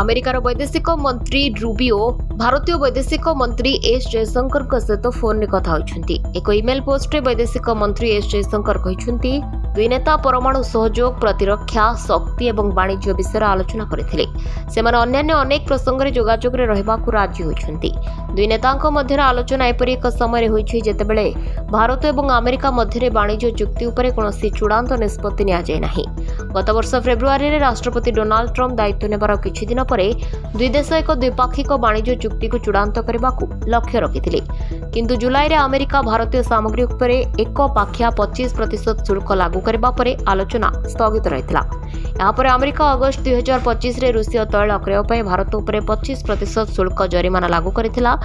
अमेरिकार वैदेशिक मंत्री रूबियो भारतीय वैदेशिक मंत्री एस जयशंकर सहित फोन में कथा होइछन्ति। एक ईमेल पोस्ट में वैदेशिक मंत्री एस जयशंकर कहिछन्ति दुई नेता परमाणु सहयोग, प्रतिरक्षा, शक्ति और वाणिज्य विषय आलोचना करथिले। सेमाने अन्यान्य अनेक प्रसंग में जोगाजोग रहिबाकु राजी होइछन्ति। दुई नेतांक मध्य आलोचना एपरि एक समय होइछि जेतेबेले भारत और अमेरिका मध्य वाणिज्य चुक्ति उपरे कोनोसी चूड़ांत निष्पत्ति निया जाय नाही। गत वर्ष फेब्रुआरी रे राष्ट्रपति डोनाल्ड ट्रम्प दायित्व नेबार किछि दिन परे दुई देश एक द्विपाक्षिक वाणिज्य चुक्ति को चूड़ांत करबाकू लक्ष्य रखिथिले, किंतु जुलाई रे अमेरिका भारतीय सामग्री उपरे एक पाखिया 25% शुल्क लागू करबा परे आलोचना स्थगित रहितला। यहाँ पर अमेरिका अगस्त 2025 रे रूसीय तैल अक्रय पर भारत उपरे 25% शुल्क जरिमाना लागू करथिला।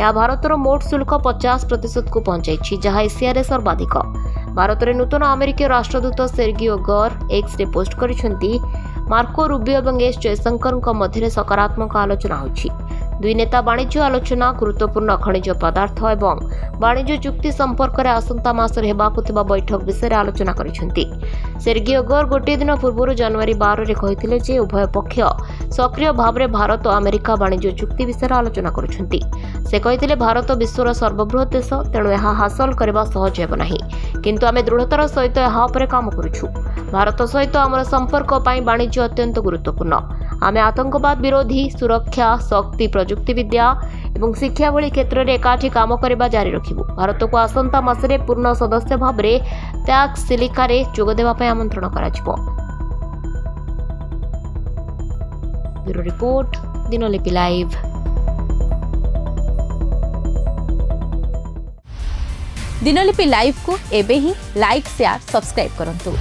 यह भारतर मोट शुल्क 50% को पहुंचाई, जहां एशिया रे सर्वाधिक। भारत रे नूतन अमेरिकीय राष्ट्रदूत सेर्गियो गर एक्स रे पोस्ट करिसेंती मार्को रूबियो और एस जयशंकर मध्य सकारात्मक आलोचना होछि। दुई नेता वाणिज्य आलोचना, गुरुत्वपूर्ण खनिज पदार्थ और वाणिज्य चुक्ति संपर्क में आसंता मासरे हेबाकु थिबा बैठक विषय आलोचना करिसेंती। सेर्गियो गर गोटे दिन पूर्व जनवरी 12 रे कहिथिले जे उभय पक्ष सक्रिय भाव में भारत और अमेरिका वाणिज्य चुक्ति विषय आलोचना करुछन्ती। से कहिथिले भारत विश्वर सर्वबृहत देश, तेणु यह हासिल करबा सहज हेब नाही, किंतु आमे दृढ़तार सहित यहाँ पर काम करुछु। भारत सहित आमर संपर्क पई वाणिज्य अत्यंत गुरुत्वपूर्ण। आमे आतंकवाद विरोधी, सुरक्षा, शक्ति, प्रजुक्ति विद्या और शिक्षा भली क्षेत्र में एकाठी काम करबा जारी रखिबु। भारत को आसंता मासरे पूर्ण सदस्य भाव में टैक्स सिलिका रे जोग देबा पई आमंत्रण कराजिबो। Bureau report, Dinalipi live. Dinalipi live को एबे ही लाइक, शेयर, सब्सक्राइब करंतु।